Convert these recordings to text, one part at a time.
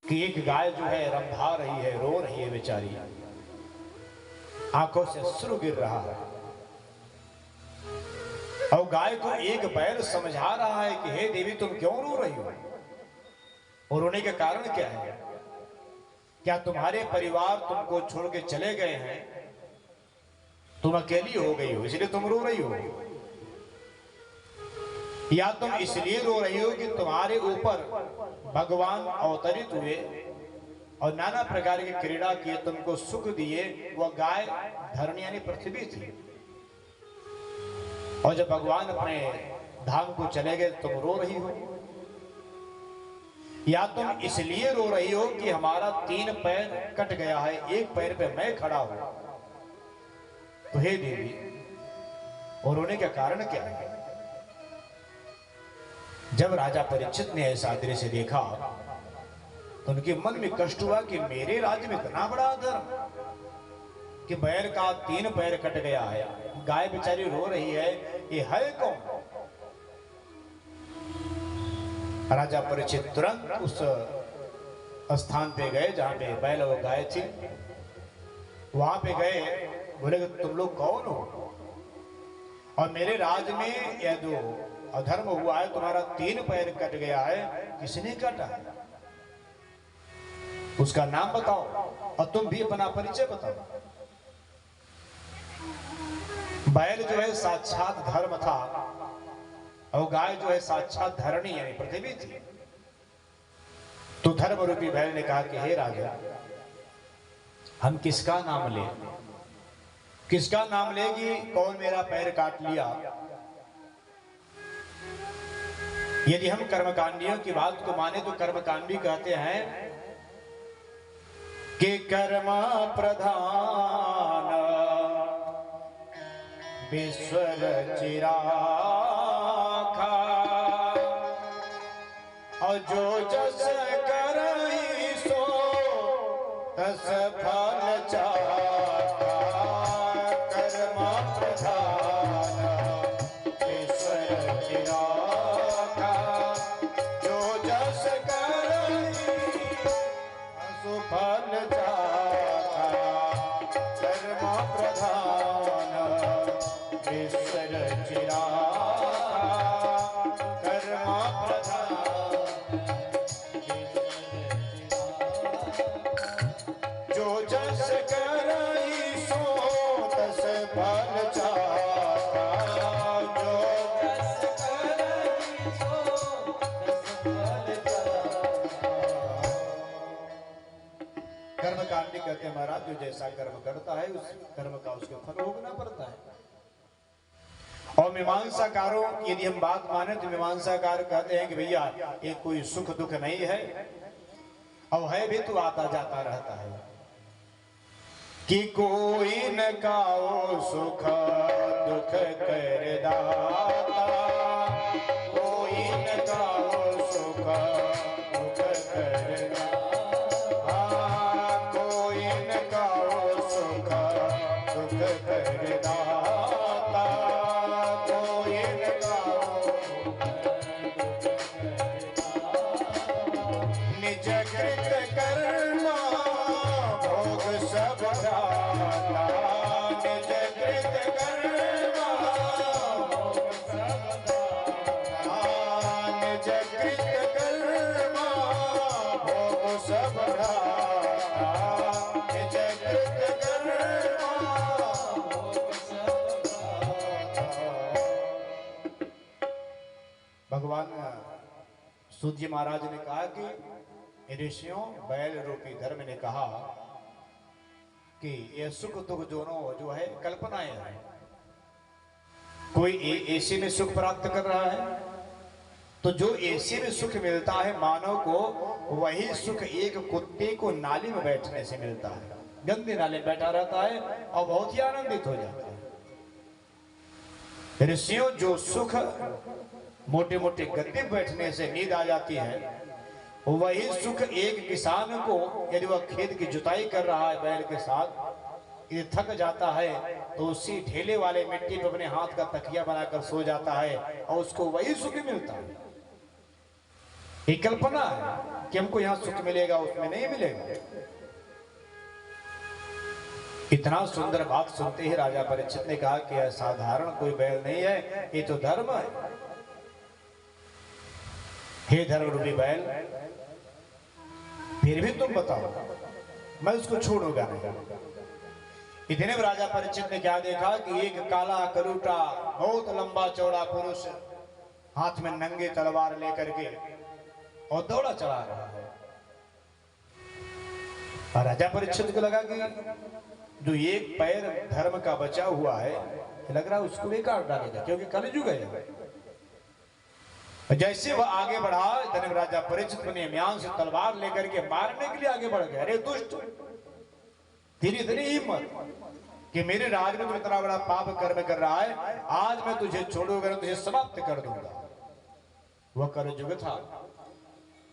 कि एक गाय जो है रंभा रही है, रो रही है बेचारी, आंखों से अश्रु गिर रहा है। और गाय को एक बैल समझा रहा है कि हे देवी तुम क्यों रो रही हो, और रोने का कारण क्या है? क्या तुम्हारे परिवार तुमको छोड़ के चले गए हैं, तुम अकेली हो गई हो इसलिए तुम रो रही हो, या तुम इसलिए रो रही हो कि तुम्हारे ऊपर भगवान अवतरित हुए और नाना प्रकार की क्रीड़ा किए, तुमको सुख दिए। वह गाय धरणी यानी पृथ्वी थी, और जब भगवान अपने धाम को चले गए तुम रो रही हो, या तुम इसलिए रो रही हो कि हमारा 3 पैर कट गया है, एक पैर पे मैं खड़ा हूं। तो हे देवी, और रोने का कारण क्या है? जब राजा परीक्षित ने ऐसा दृश्य देखा तो उनके मन में कष्ट हुआ कि मेरे राज्य में इतना बड़ा अधर्म कि बैल का 3 पैर कट गया है, गाय बेचारी रो रही है, ये है कौन? राजा परीक्षित तुरंत उस स्थान पे गए जहां पे बैल और गाय थी, वहां पे गए, बोले तुम लोग कौन हो, और मेरे राज में यह जो अधर्म हुआ है, तुम्हारा 3 पैर कट गया है, किसने काटा है? उसका नाम बताओ और तुम भी अपना परिचय बताओ। बैल जो है साक्षात धर्म था, और गाय जो है साक्षात धरणी यानी पृथ्वी थी। तो धर्म रूपी बैल ने कहा कि हे राजा, हम किसका नाम ले, किसका नाम लेगी? कौन मेरा पैर काट लिया? यदि हम कर्मकांडियों की बात को माने तो कर्मकांडी कहते हैं कि कर्मा प्रधान विश्वर चिराखा, और जो जस करई सो तस फल चाखा। कर्मा प्रधान विश्वर चिराखा, जो जस करई सो फल चाखा। कर्मा प्रधान विश्वर चिराखा, कर्मा प्रधान जो जस करई सो तस फल चाखा। जो जस करई सो तस फल चाखा। कर्मकांडी कहते हैं महाराज, जो जैसा कर्म करता है उस कर्म का उसको फल भोगना पड़ता है। और मीमांसाकारों यदि हम बात माने तो मीमांसाकार कहते हैं कि भैया ये कोई सुख दुख नहीं है, और है भी तो आता जाता रहता है, कि कोई न काओ सुख दुख कर दाता। कोई न काओ सुख दुख कर दाता, कोई न काओ सुख दुख कर दाता। कोई न काओ निज कृत कर्मा भोग सब दाता। निज कृत कर्मा भोग सब दाता। निज कृत कर्मा भोग सब दाता। निज कृत कर्मा भोग सब दाता। भगवान सूत जी महाराज ने कहा कि ऋषियों, बैल रूपी धर्म ने कहा कि ये सुख दुख दोनों जो है कल्पनाएं हैं। कोई एसी में सुख प्राप्त कर रहा है, तो जो एसी में सुख मिलता है मानव को, वही सुख एक कुत्ते को नाली में बैठने से मिलता है। गंदे नाले में बैठा रहता है और बहुत ही आनंदित हो जाता है। ऋषियों, जो सुख मोटे मोटे गद्दे बैठने से नींद आ जाती है, वही सुख एक किसान को यदि वह खेत की जुताई कर रहा है बैल के साथ, यदि थक जाता है तो उसी ढेले वाले मिट्टी पे अपने हाथ का तकिया बनाकर सो जाता है और उसको वही सुख मिलता है। एक कल्पना है। कि हमको यहाँ सुख मिलेगा, उसमें नहीं मिलेगा। इतना सुंदर बात सुनते ही राजा परीक्षित ने कहा कि यह साधारण कोई बैल नहीं है, ये तो धर्म है। हे धर्म रूपी बैल, फिर भी तुम बताओ, मैं उसको छोड़ूंगा नहीं। इतने में राजा परीक्षित ने क्या देखा कि एक काला कलूटा बहुत लंबा चौड़ा पुरुष हाथ में नंगे तलवार लेकर के और दौड़ा चला रहा है। और राजा परीक्षित को लगा कि जो एक पैर धर्म का बचा हुआ है, लग रहा है उसको भी काट डालेगा, क्योंकि कलयुग है। जैसे वह आगे बढ़ा, इतने राजा परीक्षित ने म्यान से तलवार लेकर के मारने के लिए आगे बढ़ गया। अरे दुष्ट, तेरी इतनी हिम्मत कि मेरे राज में तू इतना बड़ा पाप कर्म कर रहा है, आज मैं तुझे छोड़ूंगा, तुझे समाप्त कर दूंगा। वह कलयुग था।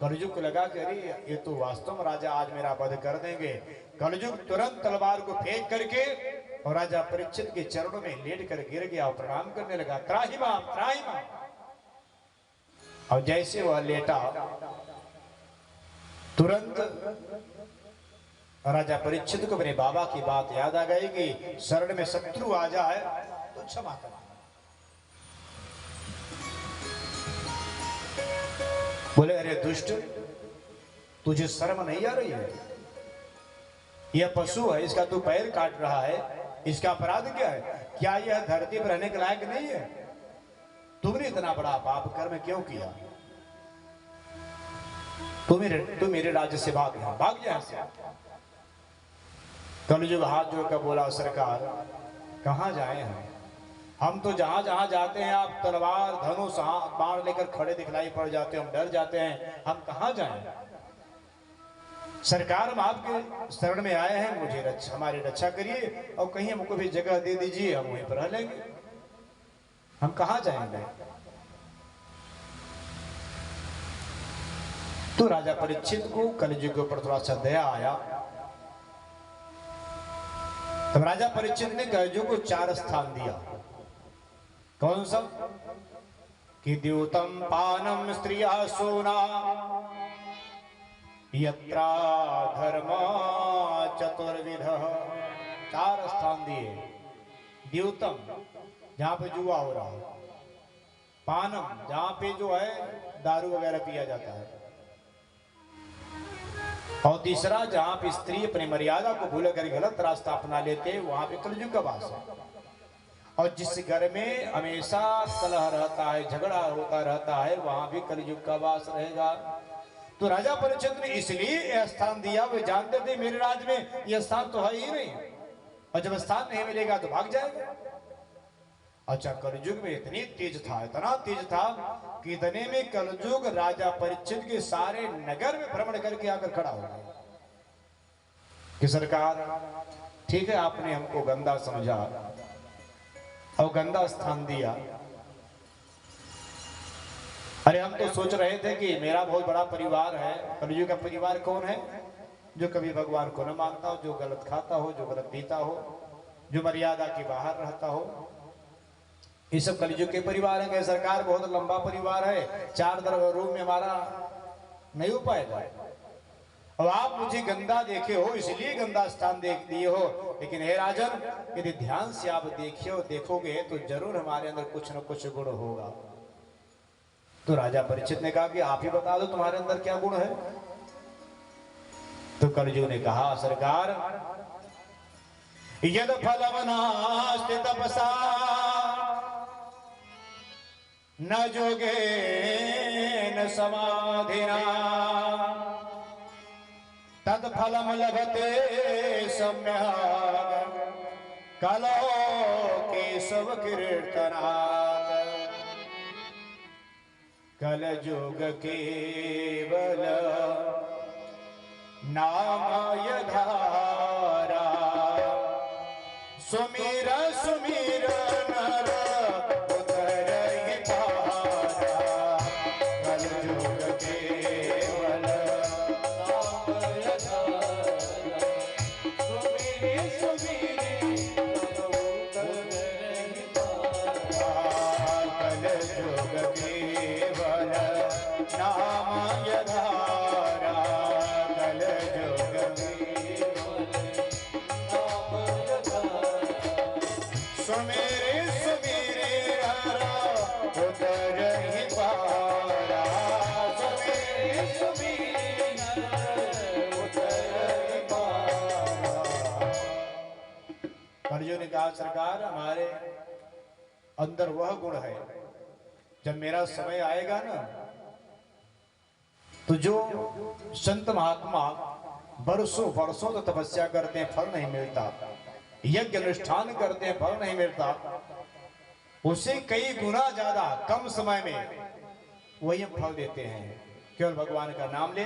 कलयुग को लगा कि अरे ये तो वास्तव में राजा आज मेरा वध कर देंगे। कलयुग तुरंत तलवार को फेंक करके और राजा परीक्षित के चरणों में लेट कर गिर गया और प्रणाम करने लगा, त्राहि माम, त्राहि माम। और जैसे वह लेटा, तुरंत राजा परीक्षित को मेरे बाबा की बात याद आ गई कि शरण में शत्रु आ जाए तो क्षमा कर। बोले, अरे दुष्ट, तुझे शर्म नहीं आ रही है? यह पशु है, इसका तू पैर काट रहा है, इसका अपराध क्या है? क्या यह धरती पर रहने के लायक नहीं है? तुमने इतना बड़ा पाप कर्म क्यों किया? तू मेरे राज्य से भाग जा से। कलयुग हाथ जोड़कर बोला, सरकार कहां जाए हम तो जहां जहां जाते हैं आप तलवार धनुष बाण लेकर खड़े दिखलाई पड़ जाते हैं, हम डर जाते हैं, हम कहां जाएं? सरकार, हम आपके शरण में आए हैं, मुझे हमारी रक्षा करिए और कहीं हमको भी जगह दे दीजिए, हम वहीं पर रह लेंगे, हम कहां जाएंगे? तो राजा परीक्षित को कलयुग के ऊपर थोड़ा सा दया आया। तब राजा परीक्षित ने कलयुग को 4 स्थान दिया। कौन सा? कि द्यूतम पानम स्त्रिया सोना यत्रा धर्म चतुर्विध। 4 स्थान दिए। द्यूतम, जहां पे जुआ हो रहा है। पानम, जहां पे जो है दारू वगैरह पिया जाता है। और तीसरा, जहां पे स्त्री अपनी मर्यादा को भूल कर गलत रास्ता अपना लेते, वहां पे कलयुग का वास है। और जिस घर में हमेशा कलह रहता है, झगड़ा होता रहता है, वहां भी कलयुग का वास रहेगा। तो राजा परीक्षित ने इसलिए यह स्थान दिया, वे जानते थे मेरे राज्य में यह स्थान तो है ही नहीं, और जब स्थान नहीं मिलेगा तो भाग जाएगा। अच्छा, कलयुग में इतनी तेज था, इतना तेज था कि इतने में कलयुग राजा परीक्षित के सारे नगर में भ्रमण करके आकर खड़ा हो गया कि सरकार, ठीक है आपने हमको गंदा समझा और गंदा स्थान दिया। अरे हम तो सोच रहे थे कि मेरा बहुत बड़ा परिवार है। कलयुग का परिवार कौन है? जो कभी भगवान को न मानता हो, जो गलत खाता हो, जो गलत पीता हो, जो मर्यादा के बाहर रहता हो, ये सब कलयुग के परिवार है। सरकार बहुत लंबा परिवार है, 4 रूम में हमारा नहीं हो पाएगा। अब आप मुझे गंदा देखे हो इसलिए गंदा स्थान देख दिए हो, लेकिन हे राजन, यदि ध्यान से आप देखोगे तो जरूर हमारे अंदर कुछ न कुछ गुण होगा। तो राजा परीक्षित ने कहा कि आप ही बता दो तुम्हारे अंदर क्या गुण है। तो कलयुग ने कहा, सरकार, यद फलमनास्ति तपसा न योगेन समाधिना तत्फलम लभते सम्यक् कलो केशव कीर्तनात्। कलयुग केवल नामय धारा, सुमिर सुमिर नर उतरहि पारा। कलयुग केवल नामय धारा, सुमिर सुमिर नर उतरहि पारा। कलयुग केवल नामय धारा, कहा सरकार हमारे अंदर वह गुण है, जब मेरा समय आएगा ना तो जो संत महात्मा बरसों वर्षों तो तपस्या करते हैं फल नहीं मिलता, यज्ञ अनुष्ठान करते हैं फल नहीं मिलता, उसे कई गुना ज्यादा कम समय में वही हम फल देते हैं। केवल भगवान का नाम ले,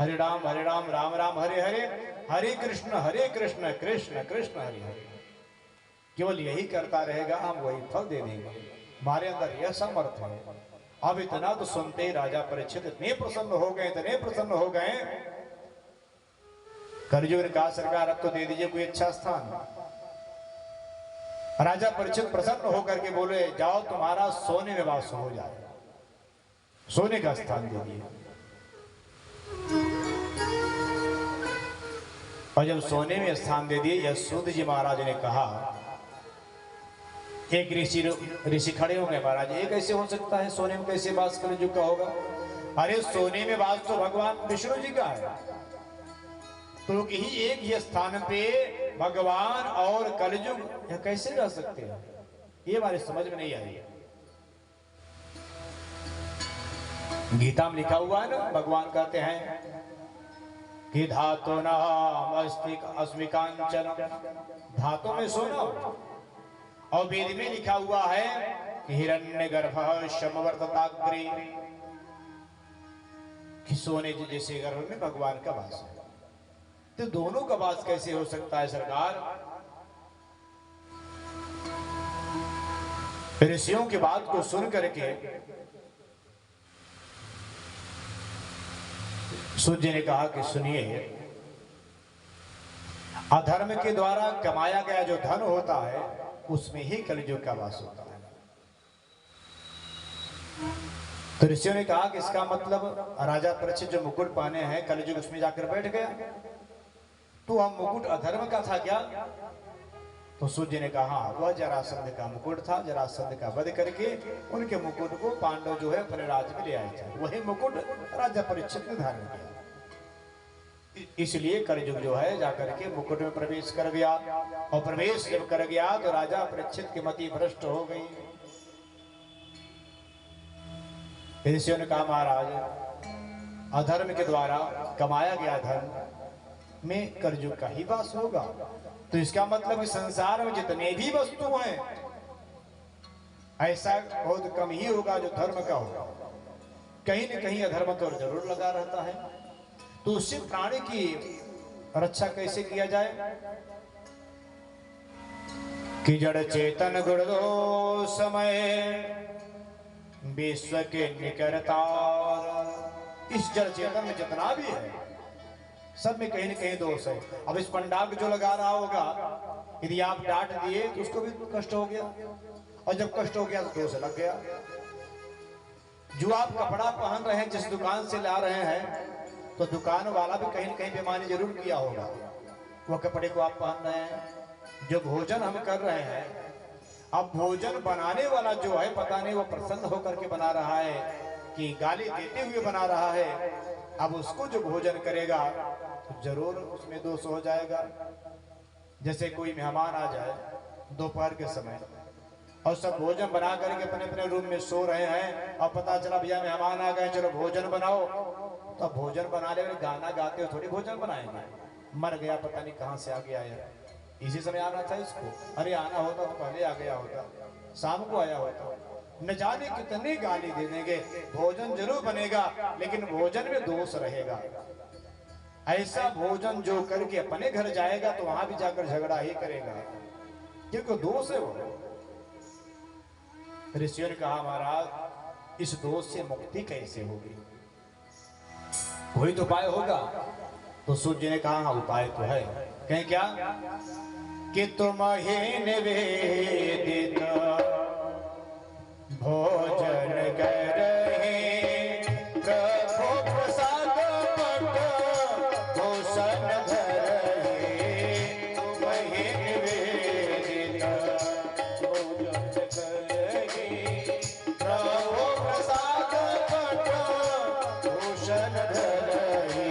हरे राम राम राम हरे हरे, हरे कृष्ण कृष्ण कृष्ण हरे हरे, केवल यही करता रहेगा, हम वही फल दे देंगे। हमारे अंदर यह सामर्थ्य है। अब इतना तो सुनते ही राजा परीक्षित इतने प्रसन्न हो गए, इतने प्रसन्न हो गए, कलयुग ने कहा सरकार अब तो दे दीजिए कोई अच्छा स्थान। राजा परीक्षित प्रसन्न होकर के बोले जाओ तुम्हारा सोने में वास हो जाए, सोने का स्थान दे दिए। और जब सोने में स्थान दे दिए, यशोद जी महाराज ने कहा, एक ऋषि खड़े हो गए, महाराज ये कैसे हो सकता है, सोने में कैसे वास कलयुग का होगा? अरे सोने में वास तो भगवान विष्णु जी का है, तो ही एक ही स्थान पे भगवान और कलयुग यह कैसे रह सकते हैं? ये हमारे समझ में नहीं आई। गीता में लिखा हुआ है ना, भगवान कहते हैं कि धातु नाम अस्मिकांचन, धातु में सोना, और वेद में लिखा हुआ है कि हिरण्यगर्भः समवर्तताग्रे, कि सोने जैसे गर्भ में भगवान का वास है। तो दोनों का वास कैसे हो सकता है सरकार? ऋषियों की बात को सुन करके सूर्य ने कहा कि सुनिए, अधर्म के द्वारा कमाया गया जो धन होता है उसमें ही कलयुग का वास होता है। तो ऋषियों ने कहा कि इसका मतलब राजा परीक्षित जो मुकुट पहने हैं कलयुग उसमें जाकर बैठ गया, तो हम मुकुट अधर्म का था क्या? तो सूर्य ने कहा वह जरासंध का मुकुट था, जरासंध का वध करके उनके मुकुट को पांडव जो है अपने राज्य में ले आए थे, वही मुकुट राजा परीक्षित ने धारण किया। इसलिए कलयुग जो है जाकर के मुकुट में प्रवेश कर गया, और प्रवेश जब कर गया तो राजा परीक्षित की मति भ्रष्ट हो गई। ऋषियों ने कहा महाराज अधर्म के द्वारा कमाया गया धन में कलयुग का ही वास होगा, तो इसका मतलब इस संसार में जितने भी वस्तु हैं ऐसा बहुत कम ही होगा जो धर्म का होगा, कहीं न कहीं अधर्म तो जरूर लगा रहता है। तो उससे प्राणी की रक्षा कैसे किया जाए? कि जड़ चेतन गुण दो समय विश्व के निकरतार, इस जड़ चेतन में जितना भी है सब में कहीं न कहीं दोष है। अब इस पंडाल जो लगा रहा होगा, यदि आप डांट दिए तो उसको भी कष्ट हो गया, और जब कष्ट हो गया तो दोष लग गया। जो आप कपड़ा पहन रहे हैं, जिस दुकान से ला रहे हैं, तो दुकान वाला भी कहीं न कहीं बेईमानी जरूर किया होगा। वह कपड़े को आप पहन रहे हैं, जो भोजन हम कर रहे हैं, अब भोजन बनाने वाला जो है पता नहीं वो प्रसन्न होकर के बना रहा है कि गाली देते हुए बना रहा है। अब उसको जो भोजन करेगा तो जरूर उसमें दोष हो जाएगा। जैसे कोई मेहमान आ जाए दोपहर के समय और सब भोजन बना करके अपने अपने रूम में सो रहे हैं, और पता चला भैया मेहमान आ गए चलो भोजन बनाओ, तो भोजन बनाने में गाना गाते हो थोड़ी भोजन बनाएंगे। मर गया पता नहीं कहां से आ गया है, इसी समय आना था इसको, अरे आना होता तो पहले आ गया होता, शाम को आया होता, न जाने कितने गाली दे देंगे। भोजन जरूर बनेगा लेकिन भोजन में दोष रहेगा। ऐसा भोजन जो करके अपने घर जाएगा तो वहां भी जाकर झगड़ा ही करेगा, क्योंकि दोष है वो। ऋषियों ने कहा महाराज इस दोष से मुक्ति कैसे होगी, कोई तो उपाय होगा। तो सूर्य ने कहा उपाय तो है, कहें क्या? कि तुम ही निवेदित भोजन करहे प्रभु प्रसाद पट भूषण धरहे, तुम ही निवेदित भोजन करहे प्रभु प्रसाद पट भूषण धरहे,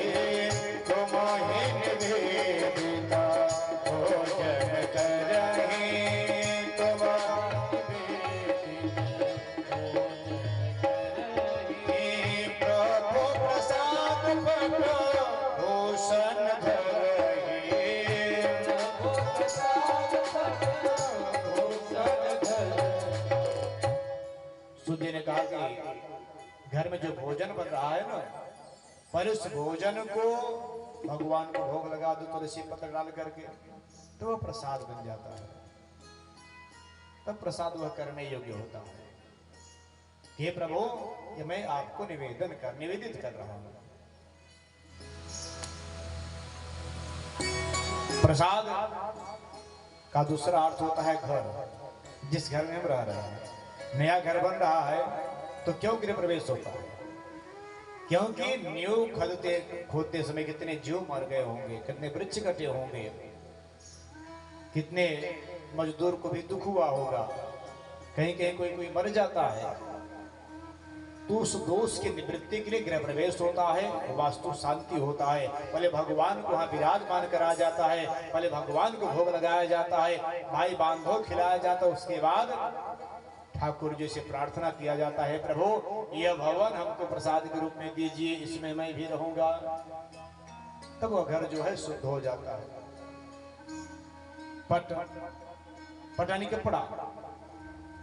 तुम ही निवेदित भोजन करहे। में जो भोजन बन रहा है ना, पर उस भोजन को भगवान को भोग लगा दो तुलसी पत्र डाल करके, तो वह प्रसाद बन जाता है। तब प्रसाद वह करने योग्य होता है। हे प्रभु, ये मैं आपको निवेदित कर रहा हूं। प्रसाद का दूसरा अर्थ होता है घर। जिस घर में हम रह रहे हैं, नया घर बन रहा है तो क्यों गृह प्रवेश होता है? क्योंकि नींव खोदते समय कितने जीव मर गए होंगे, कितने वृक्ष कटे होंगे, कितने मजदूर को भी दुख हुआ होगा, कहीं कहीं कोई मर जाता है। तो उस दोष की निवृत्ति के लिए गृह प्रवेश होता है, वास्तु शांति होता है। पहले भगवान को वहां विराजमान कराया जाता है, पहले भगवान को भोग लगाया जाता है, भाई बांधव खिलाया जाता है। उसके बाद ठाकुर जी से प्रार्थना किया जाता है, प्रभु यह भवन हमको प्रसाद के रूप में दीजिए, इसमें मैं भी रहूंगा। तब वह घर जो है शुद्ध हो जाता है। पटानी कपड़ा,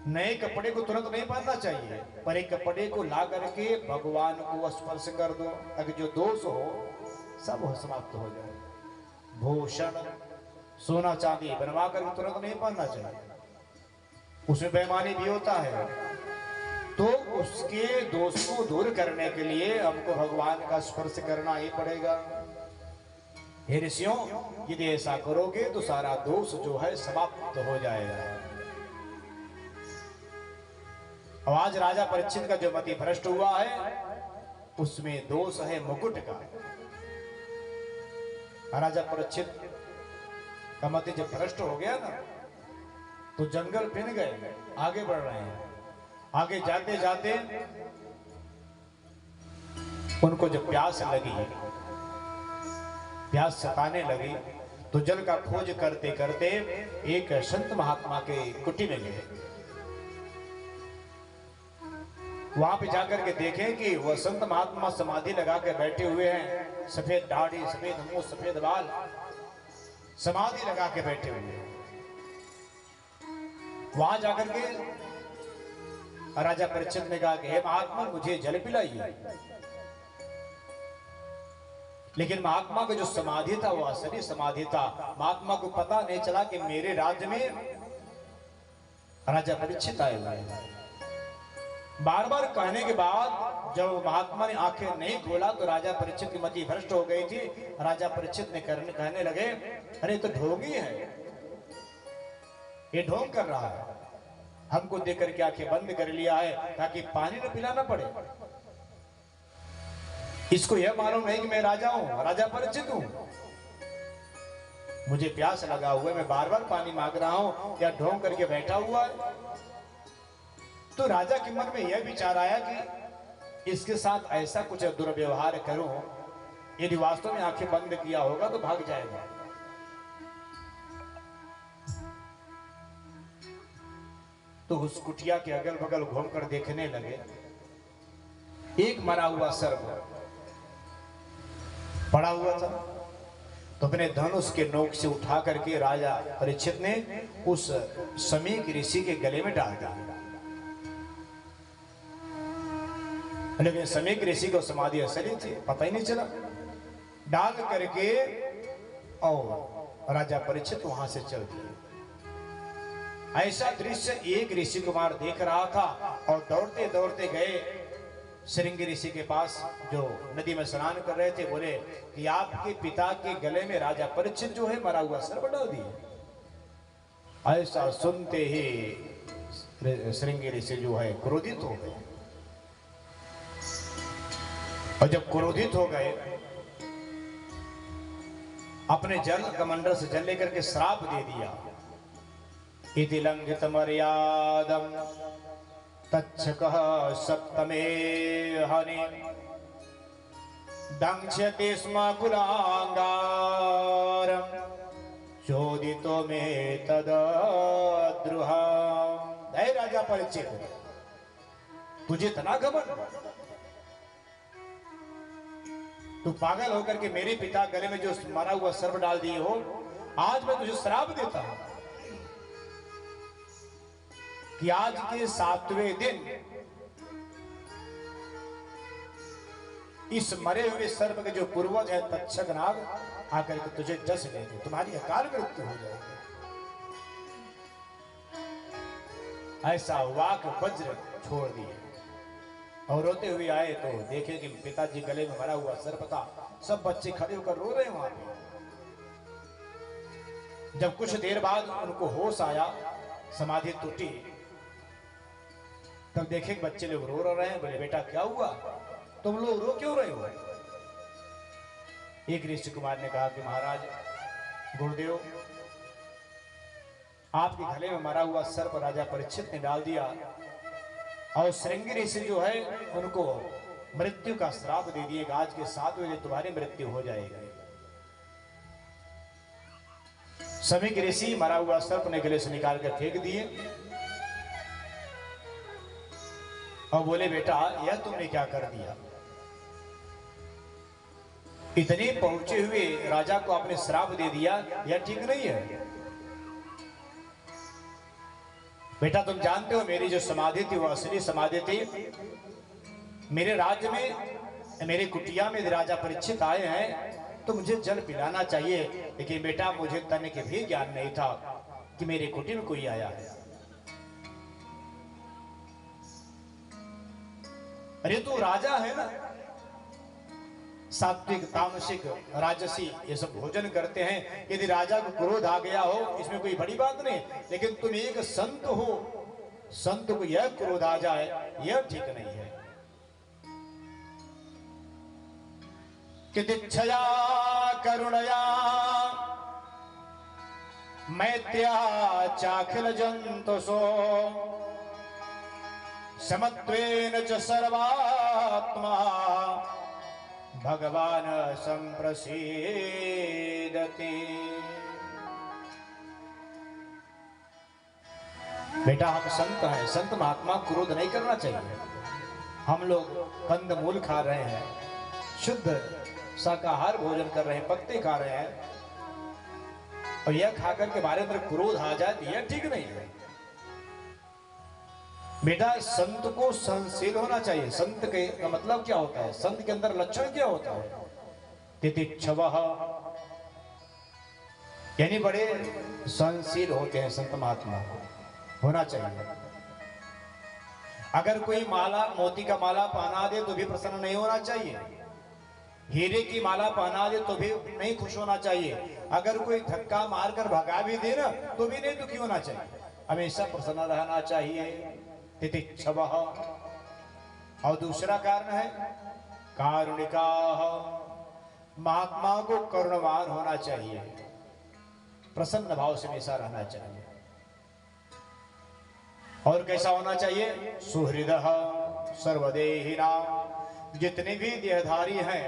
नए कपड़े को तुरंत नहीं पहनना चाहिए, पर एक कपड़े को ला करके भगवान को स्पर्श कर दो, ताकि जो दोष हो सब हो समाप्त हो जाए। भूषण सोना चांदी बनवा करके तुरंत नहीं पहनना चाहिए, उसमें बेईमानी भी होता है। तो उसके दोष को दूर करने के लिए हमको भगवान का स्पर्श करना ही पड़ेगा। हे ऋषियों, यदि ऐसा करोगे तो सारा दोष जो है समाप्त हो जाएगा। अब आज राजा परीक्षित का जो मति भ्रष्ट हुआ है, उसमें दोष है मुकुट का। राजा परीक्षित का मति जब भ्रष्ट हो गया ना, तो जंगल फिर गए, आगे बढ़ रहे हैं। आगे जाते जाते उनको जब प्यास लगी, प्यास सताने लगी, तो जल का खोज करते करते एक संत महात्मा के कुटी में गए। वहां पे जाकर के देखें कि वह संत महात्मा समाधि लगा के बैठे हुए हैं, सफेद दाढ़ी, सफेद मुंह, सफेद बाल, समाधि लगा के बैठे हुए हैं। वहां जाकर के राजा परीक्षित ने कहा कि हे महात्मा, मुझे जल पिलाइए। लेकिन महात्मा का जो समाधि था वो असली समाधि था। महात्मा को पता नहीं चला कि मेरे राज्य में राजा परीक्षित आए हुए हैं। बार बार कहने के बाद जब महात्मा ने आंखें नहीं खोला तो राजा परीक्षित की मति भ्रष्ट हो गई थी। राजा परीक्षित ने कहने लगे, अरे तो ढोंगी है, ये ढोंग कर रहा है, हमको देकर के आंखें बंद कर लिया है ताकि पानी न पिलाना पड़े। इसको यह मालूम नहीं कि मैं राजा हूं, राजा परीक्षित हूं, मुझे प्यास लगा हुआ है, मैं बार बार पानी मांग रहा हूं, क्या ढोंग करके बैठा हुआ है। तो राजा के मन में यह विचार आया कि इसके साथ ऐसा कुछ दुर्व्यवहार करूं, यदि वास्तव में आंखें बंद किया होगा तो भाग जाएगा। तो उस कुटिया के अगल बगल घूमकर देखने लगे। एक मरा हुआ सर्प पड़ा हुआ था, तो अपने धनुष के नोक से उठा करके राजा परीक्षित ने उस समीक ऋषि के गले में डाल दिया। लेकिन समीक ऋषि को समाधि असली थी, पता ही नहीं चला। डाल करके और राजा परीक्षित वहां से चल दिए। ऐसा दृश्य एक ऋषि कुमार देख रहा था और दौड़ते दौड़ते गए श्रृंगी ऋषि के पास, जो नदी में स्नान कर रहे थे। बोले कि आपके पिता के गले में राजा परीक्षित जो है मरा हुआ सर्प डाल दिए। ऐसा सुनते ही श्रृंगी ऋषि जो है क्रोधित हो गए, और जब क्रोधित हो गए अपने जल कमंडल से जल लेकर के श्राप दे दिया। इति लंघित मर्यादम तच्छकः सप्तमे हनि दंक्ष्यते स्म कुलांगारम चोदितो में तद्रुहा। हे राजा परीक्षित, तुझे इतना घमंड, तू पागल होकर के मेरे पिता गले में जो मरा हुआ सर्प डाल दिए हो, आज मैं तुझे श्राप देता हूं कि आज के 7वें दिन इस मरे हुए सर्प के जो पूर्वज है तक्षक नाग आकर के तुझे डस लेंगे, तुम्हारी अकाल मृत्यु हो जाएगी। ऐसा वाक वज्र छोड़ दिए और रोते हुए आए तो देखे कि पिताजी गले में मरा हुआ सर्प था। सब बच्चे खड़े होकर रो रहे हैं वहां पे। जब कुछ देर बाद उनको होश आया, समाधि टूटी, तब देखे बच्चे लोग रो रहे हैं। बोले बेटा क्या हुआ, तुम लोग रो क्यों रहे हो? एक ऋषि कुमार ने कहा कि महाराज गुरुदेव, आपके गले में मरा हुआ सर्प राजा परीक्षित ने डाल दिया और श्रृंगी ऋषि जो है उनको मृत्यु का श्राप दे दिए, आज के 7 बजे तुम्हारी मृत्यु हो जाएगी। समीक ऋषि मरा हुआ सर्प ने गले से निकाल कर फेंक दिए और बोले बेटा यह तुमने क्या कर दिया? इतने पहुंचे हुए राजा को आपने श्राप दे दिया, यह ठीक नहीं है। बेटा तुम जानते हो मेरी जो समाधि थी वो असली समाधि थी। मेरे राज्य में, मेरे कुटिया में राजा परीक्षित आए हैं तो मुझे जल पिलाना चाहिए, लेकिन बेटा मुझे तन के भी ज्ञान नहीं था कि मेरे कुटी में कोई आया है। अरे तू राजा है ना, सात्विक तामसिक राजसी ये सब भोजन करते हैं। यदि राजा को क्रोध आ गया हो इसमें कोई बड़ी बात नहीं, लेकिन तुम एक संत हो, संत को यह क्रोध आ जाए यह ठीक नहीं है। कि तिच्छया करुणया मैत्या चाखिल जंतुषो समत्वेन च सर्वात्मा भगवान संप्रसीदति। बेटा हम संत हैं, संत महात्मा क्रोध नहीं करना चाहिए। हम लोग कंद मूल खा रहे हैं, शुद्ध शाकाहार भोजन कर रहे हैं, पत्ते खा रहे हैं, और यह खाकर के हमारे अंदर क्रोध आ जाए तो यह ठीक नहीं है। बेटा संत को संशील होना चाहिए। संत के का मतलब क्या होता है? संत के अंदर लक्षण क्या होता है? तितिक्षवः, यानी बड़े संशील होते हैं संत महात्मा, होना चाहिए। अगर कोई माला मोती का माला पहना दे तो भी प्रसन्न नहीं होना चाहिए, हीरे की माला पहना दे तो भी नहीं खुश होना चाहिए, अगर कोई धक्का मारकर भगा भी दे ना तो भी नहीं दुखी होना चाहिए, हमेशा प्रसन्न रहना चाहिए। तितिक्षवः। और दूसरा कारण है कारुणिकाः, महात्मा को करुणवान होना चाहिए, प्रसन्न भाव से हमेशा रहना चाहिए। और कैसा होना चाहिए? सुहृदः सर्वदेहिनां, जितने भी देहधारी हैं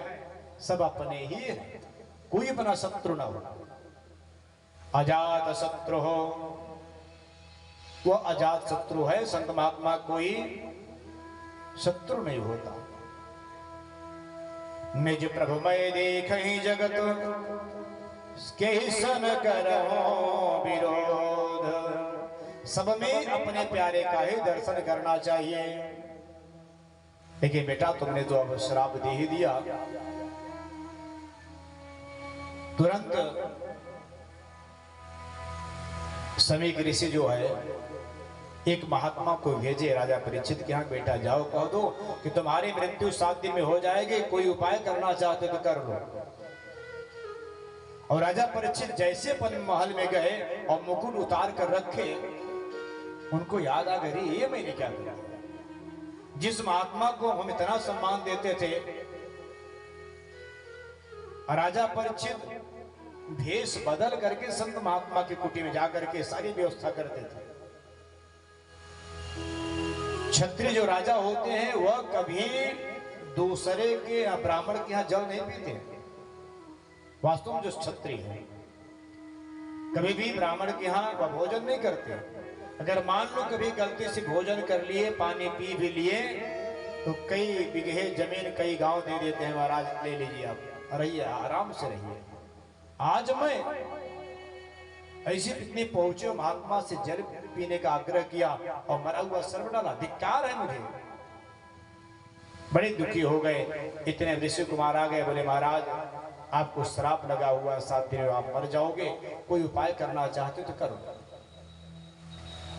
सब अपने ही हैं, कोई अपना शत्रु न हो। अजात शत्रु हो, वो अजात शत्रु है। संत महात्मा कोई शत्रु नहीं होता। निज प्रभु मैं देख ही जगत के सन करो विरोध, सब में अपने प्यारे का ही दर्शन करना चाहिए। लेकिन बेटा तुमने तो अब श्राप दे ही दिया। तुरंत समीक ऋषि जो है एक महात्मा को भेजे राजा परीक्षित के यहाँ, बेटा जाओ कह दो कि तुम्हारी मृत्यु 7 दिन में हो जाएगी, कोई उपाय करना चाहते तो कर लो। और राजा परीक्षित जैसे अपन महल में गए और मुकुट उतार कर रखे, उनको याद आ गई ये मैंने क्या किया। जिस महात्मा को हम इतना सम्मान देते थे, राजा परीक्षित भेष बदल करके संत महात्मा की कुटी में जाकर के सारी व्यवस्था करते थे। क्षत्रिय जो राजा होते हैं वह कभी दूसरे के ब्राह्मण के यहाँ जल नहीं पीते। वास्तव में जो क्षत्रिय है कभी भी ब्राह्मण के यहाँ वह भोजन नहीं करते। अगर मान लो कभी गलती से भोजन कर लिए, पानी पी भी लिए, तो कई बिगहे जमीन कई गांव दे देते हैं, महाराज ले लीजिए आप, रहिए आराम से रहिए। आज मैं ऐसे इतने पहुंचे महात्मा से जल पीने का आग्रह किया और मरा हुआ सर्प डाला, धिक्कार है मुझे। बड़े दुखी हो गए। इतने ऋषि कुमार आ गए, बोले महाराज आपको श्राप लगा हुआ, 7 दिन में आप मर जाओगे, कोई उपाय करना चाहते हो तो करो।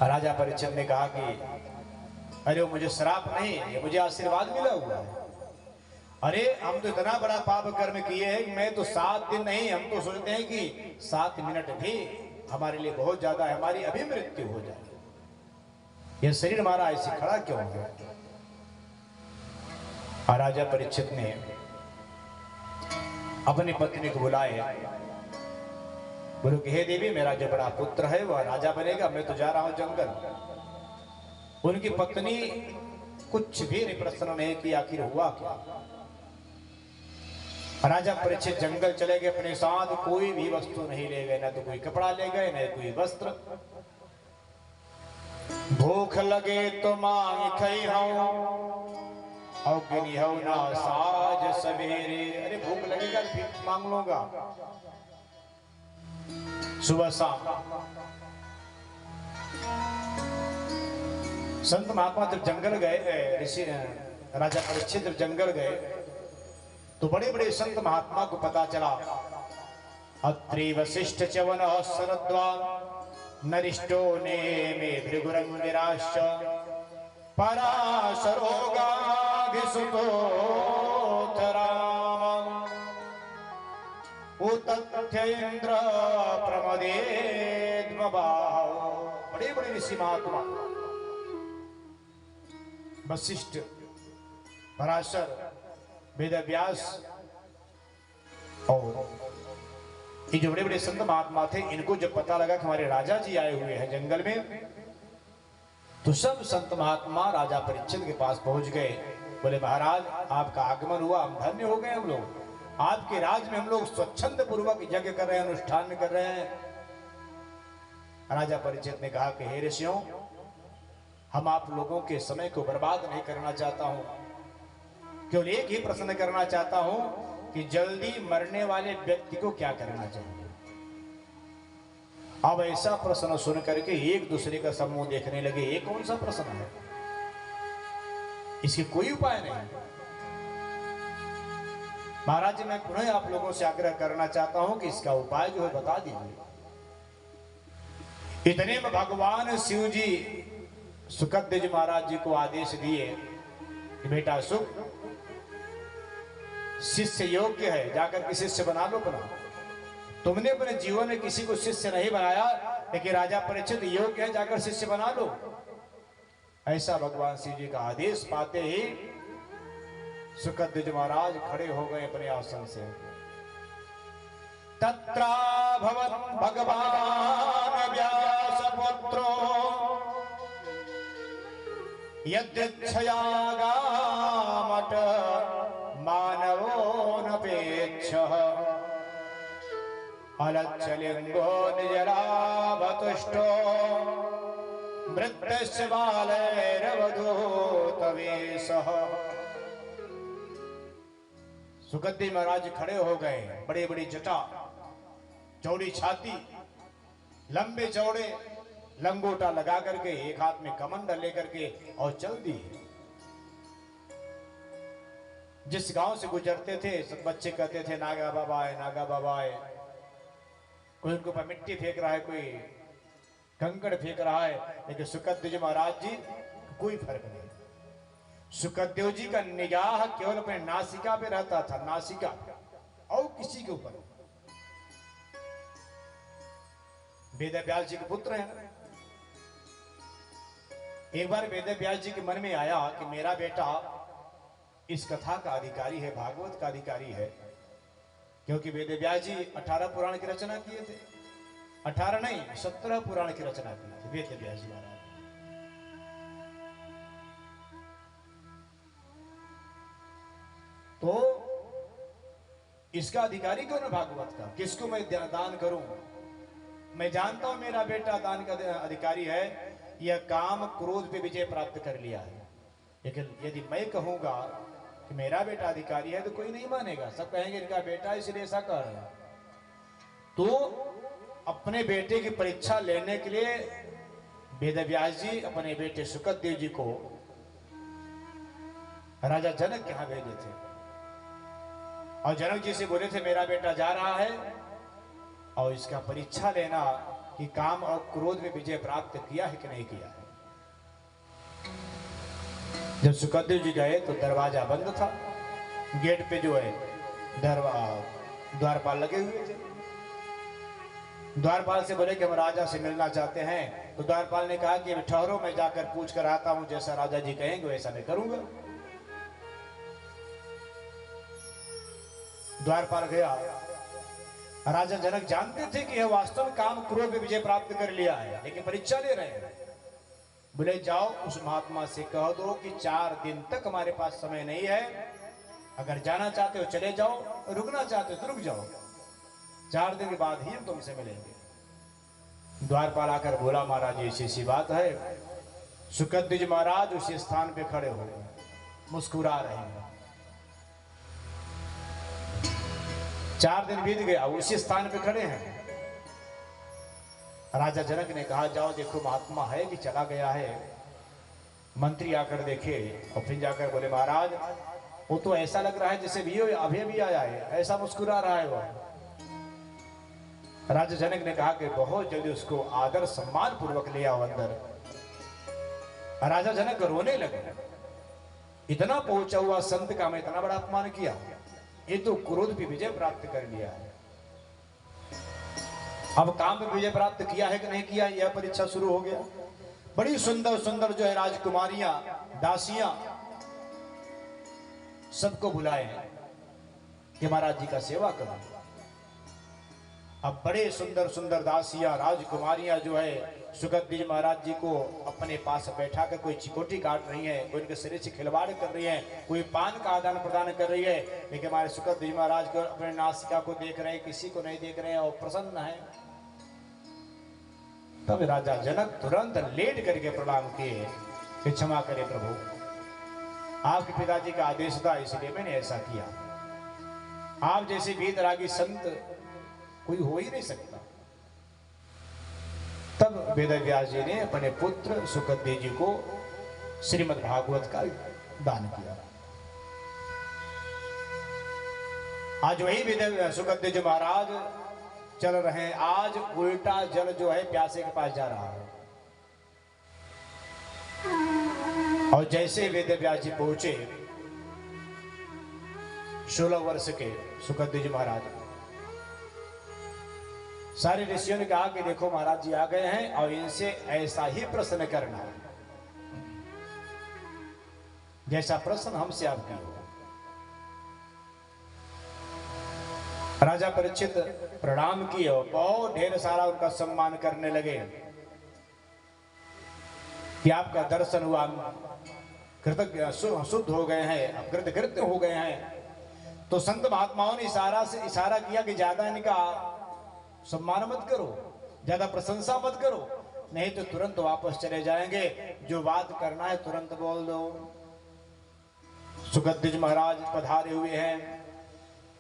राजा परीक्षित ने कहा कि अरे वो मुझे श्राप नहीं, ये मुझे आशीर्वाद मिला हुआ है। अरे हम तो इतना बड़ा पाप कर्म किए हैं, मैं तो 7 दिन नहीं, हम तो सोचते हैं कि 7 मिनट भी हमारे लिए बहुत ज्यादा है, हमारी अभी मृत्यु हो जाए, यह शरीर हमारा ऐसे खड़ा क्यों है। राजा परीक्षित ने अपनी पत्नी को बुलाए, बोलो कि हे देवी मेरा जो बड़ा पुत्र है वह राजा बनेगा, मैं तो जा रहा हूं जंगल। उनकी पत्नी कुछ भी नहीं प्रश्न नहीं कि आखिर हुआ क्या। राजा परीक्षित जंगल चले गए, अपने साथ कोई भी वस्तु नहीं ले गए, न तो कोई कपड़ा ले गए न कोई वस्त्र। भूख लगे तो मांग खई हो ना साज सवेरे, अरे भूख लगेगा फिर मांग लूंगा सुबह शाम। संत महात्मा जब जंगल गए, ऋषि राजा परीक्षित जब जंगल गए तो बड़े बड़े संत महात्मा को पता चला, अत्रि वशिष्ठ च्यवन शरद्वान नरिष्टो नेमे भृगुरंगिराश्च पराशरोगाभिसुतोत्तराम उतथ्येन्द्र प्रमदेद्मबाहो। बड़े बड़े ऋषि महात्मा वशिष्ठ, पराशर, वेदव्यास और ये जो बड़े बड़े संत महात्मा थे, इनको जब पता लगा कि हमारे राजा जी आए हुए हैं जंगल में, तो सब संत महात्मा राजा परीक्षित के पास पहुंच गए। बोले महाराज आपका आगमन हुआ, हम धन्य हो गए, हम लोग आपके राज में हम लोग स्वच्छंद पूर्वक यज्ञ कर रहे हैं, अनुष्ठान कर रहे हैं। राजा परीक्षित ने कहा कि हे ऋषियों, हम आप लोगों के समय को बर्बाद नहीं करना चाहता हूं, केवल एक ही प्रश्न करना चाहता हूं कि जल्दी मरने वाले व्यक्ति को क्या करना चाहिए। अब ऐसा प्रश्न सुन करके एक दूसरे का समूह देखने लगे, ये कौन सा प्रश्न है, इसके कोई उपाय नहीं। महाराज जी मैं पुनः आप लोगों से आग्रह करना चाहता हूं कि इसका उपाय जो है बता दीजिए। इतने में भगवान शिव जी सुकद्य जी महाराज जी को आदेश दिए कि बेटा सुख, शिष्य योग्य है, जाकर के शिष्य बना लो अपना। तुमने अपने जीवन में किसी को शिष्य नहीं बनाया, लेकिन राजा परीक्षित योग्य है, जाकर शिष्य बना लो। ऐसा भगवान शिव जी का आदेश पाते ही सुकद्य महाराज खड़े हो गए अपने आसन से। तत्रा भवत् भगवान व्यास पुत्रो यद्यच्छयागामट मानवो नपेक्षः अलच्छलिंगो निजरावतुष्टो मृत्यस्य बालैरवधूतवेशः। सुकद्य महाराज खड़े हो गए, बड़ी बड़ी जटा, चौड़ी छाती, लंबे चौड़े लंगोटा लगा करके, एक हाथ में कमंडल लेकर के और चल दिए। जिस गांव से गुजरते थे सब बच्चे कहते थे नागा बाबा है, नागा बाबा है। कोई उनके ऊपर मिट्टी फेंक रहा है, कोई कंकड़ फेंक रहा है, लेकिन सुकद्य जी महाराज जी कोई फर्क नहीं। सुकद्देव जी का निगाह केवल अपने नासिका पे रहता था, नासिका, और किसी के ऊपर। वेदव्यास जी के पुत्र हैं। एक बार वेदव्यास जी के मन में आया कि मेरा बेटा इस कथा का अधिकारी है, भागवत का अधिकारी है, क्योंकि वेदव्यास जी 18 पुराण की रचना किए थे। 18 नहीं 17 पुराण की रचना की थी वेदव्यास जी महाराज। तो इसका अधिकारी कौन है भागवत का, किसको मैं दान करूं। मैं जानता हूं मेरा बेटा दान का अधिकारी है, यह काम क्रोध पे विजय प्राप्त कर लिया है, लेकिन यदि मैं कहूंगा कि मेरा बेटा अधिकारी है तो कोई नहीं मानेगा, सब कहेंगे इनका बेटा इसलिए ऐसा कर रहा है। तो अपने बेटे की परीक्षा लेने के लिए वेदव्यास जी अपने बेटे सुकद्देव जी को राजा जनक के यहाँ भेजे थे और जनक जी से बोले थे मेरा बेटा जा रहा है और इसका परीक्षा लेना कि काम और क्रोध में विजय प्राप्त किया है कि नहीं किया है। जब सुखदेव जी गए तो दरवाजा बंद था, गेट पे जो है द्वारपाल लगे हुए थे। द्वारपाल से बोले कि हम राजा से मिलना चाहते हैं, तो द्वारपाल ने कहा कि ठहरो, मैं जाकर पूछ कर आता हूं, जैसा राजा जी कहेंगे वैसा मैं करूंगा। द्वारपाल गया। राजा जनक जानते थे कि यह वास्तव में काम क्रोध में विजय प्राप्त कर लिया है, लेकिन परीक्षा ले रहे हैं। बोले जाओ उस महात्मा से कह दो कि 4 दिन तक हमारे पास समय नहीं है, अगर जाना चाहते हो चले जाओ, रुकना चाहते हो तो रुक जाओ, 4 दिन के बाद ही हम तुमसे मिलेंगे। द्वारपाल आकर बोला महाराज ऐसी सी बात है। सुखदेव जी महाराज उसी स्थान पे खड़े हो गए, मुस्कुरा रहे हैं। 4 दिन बीत गया, उसी स्थान पे खड़े हैं। राजा जनक ने कहा जाओ देखो महात्मा है कि चला गया है। मंत्री आकर देखे और फिर जाकर बोले महाराज वो तो ऐसा लग रहा है जैसे अभी भी आया है, ऐसा मुस्कुरा रहा है वो। राजा जनक ने कहा कि बहुत जल्दी उसको आदर सम्मान पूर्वक ले आओ अंदर। राजा जनक रोने लगे, इतना पहुंचा हुआ संत का मैं इतना बड़ा अपमान किया, ये तो क्रोध भी विजय प्राप्त कर लिया है। अब काम में विजय प्राप्त किया है कि नहीं किया, यह परीक्षा शुरू हो गया। बड़ी सुंदर सुंदर जो है राजकुमारियां, दासियां, सबको बुलाए कि महाराज जी का सेवा करो। अब बड़े सुंदर सुंदर दासियां, राजकुमारियां जो है सुखदेव जी महाराज जी को अपने पास बैठा कर कोई चिकोटी काट रही है, कोई उनके शरीर से खिलवाड़ कर रही है, कोई पान का आदान प्रदान कर रही है। लेकिन हमारे सुखदेव जी महाराज को अपने नासिका को देख रहे हैं, किसी को नहीं देख रहे हैं और प्रसन्न है। तब राजा जनक तुरंत लेट करके प्रणाम किए कि क्षमा करे प्रभु, आपके पिताजी का आदेश था इसलिए मैंने ऐसा किया। आप जैसे वीतरागी संत कोई हो ही नहीं सकता। तब वेद व्यास जी ने अपने पुत्र सुखदेव जी को श्रीमद् भागवत का दान किया। आज वही वेद सुखदेव जी महाराज चल रहे हैं। आज उल्टा जल जो है प्यासे के पास जा रहा है। और जैसे वेद व्यास जी पहुंचे, 16 वर्ष के सुखदेव जी महाराज, सारे ऋषियों ने कहा कि देखो महाराज जी आ गए हैं और इनसे ऐसा ही प्रश्न करना जैसा प्रश्न हमसे आप किए हो। राजा परीक्षित प्रणाम किए और बहुत ढेर सारा उनका सम्मान करने लगे कि आपका दर्शन हुआ, कृतज्ञ शुद्ध हो गए हैं, कृतकृत्य हो गए हैं। तो संत महात्माओं ने इशारा किया कि ज्यादा इनका सम्मान मत करो, ज्यादा प्रशंसा मत करो, नहीं तो तुरंत वापस चले जाएंगे। जो बात करना है तुरंत बोल दो। सुखदेव जी महाराज पधारे हुए हैं।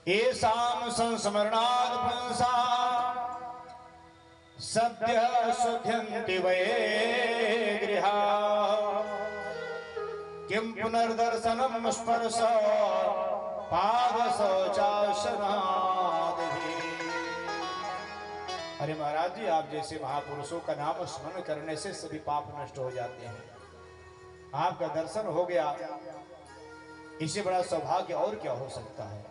एसाम संस्मरणाद पुंसा सद्य शुद्ध्यन्ति वै गृहा किं पुनर्दर्शनम स्पर्श पाद शौचासनादि। अरे महाराज जी, आप जैसे महापुरुषों का नाम स्मरण करने से सभी पाप नष्ट हो जाते हैं। आपका दर्शन हो गया, इससे बड़ा सौभाग्य और क्या हो सकता है।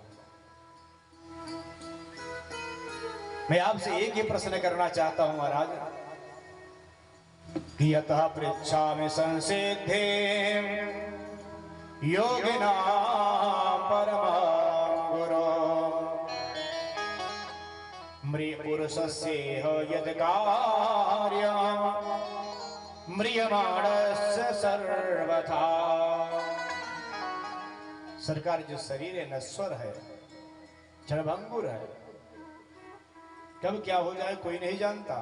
मैं आपसे एक ही प्रश्न करना चाहता हूं महाराज कि यतः पृच्छामि संसिद्धे योगिना परमं गुरो मृपुरुषस्येह यद् कार्यं म्रियमाणस्य सर्वथा। सरकार, जो शरीर है नश्वर है, क्षणभंगुर है, कब क्या हो जाए कोई नहीं जानता।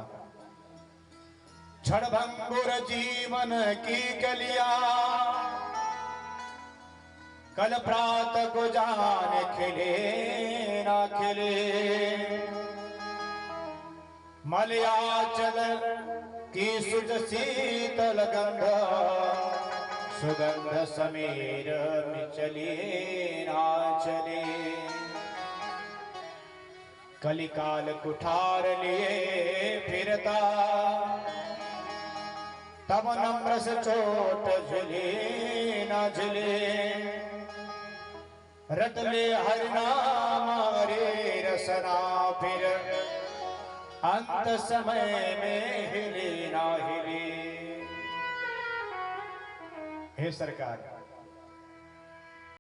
क्षणभंगुर जीवन की कलिया कल प्रातः को जाने खिले ना खिले। मलयाचल की सुज शीतल गंध सुगंध समीर में चलिए ना चले, कलिकाल कुठार लिए फिरता, तब नम्र से चोट झुले न झुले, रट ले हरिनाम रे रसना, फिर अंत समय में हिले ना हिले। हे सरकार,